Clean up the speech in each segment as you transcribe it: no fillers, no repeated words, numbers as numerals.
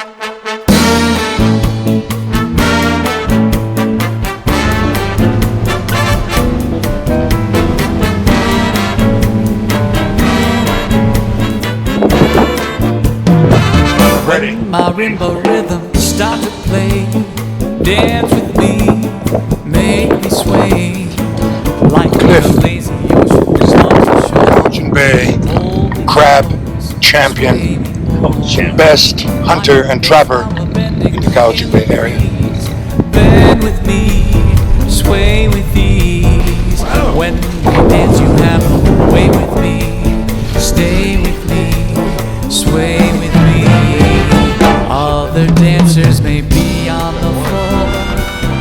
Ready. Marimba rhythm start to play. Dance with me, make me sway. Like Cliff. a lazy ocean, Ocean Bay, crab champion, best hunter and trapper in the Cowichan Bay area. Bend with me, sway with ease. When we dance, you have a way with me. Stay with me, sway with me. Other dancers may be on the floor,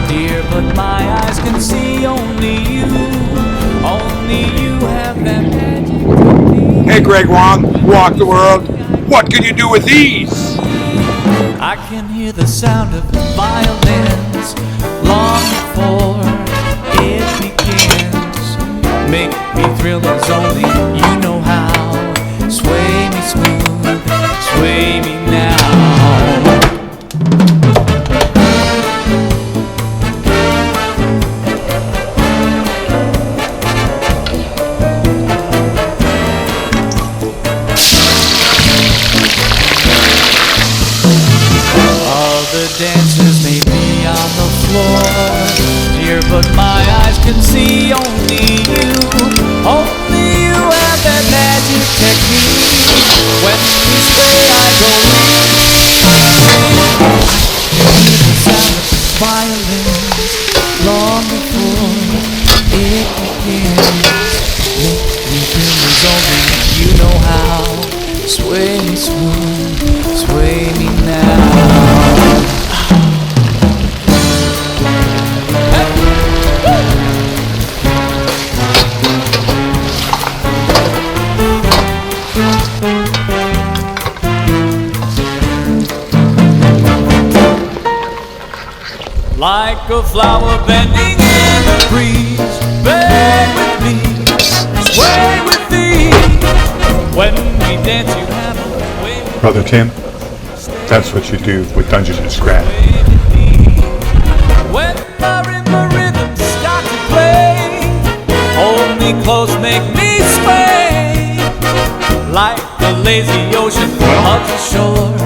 dear, but my eyes can see only you. Only you have that magic. Hey Greg Wong, walk the world. What can you do with these? I can hear the sound of violins long before it begins. Make me thrill as only you know how. Sway me smooth, sway me now. Other dancers may be on the floor, dear, but my eyes can see only you. Only you have that magic technique. When you sway, I go weak. The sound of violins long before it begins. Make me feel as only you know how. Sway me smooth, sway me now. Like a flower bending in the breeze, bend with me, sway with thee. When we dance, you have a way with Brother Tim, that's what you do with Dungeons and Scrap. When marimba rhythms start to play, hold me close, make me sway. Like the lazy ocean hugs the shore.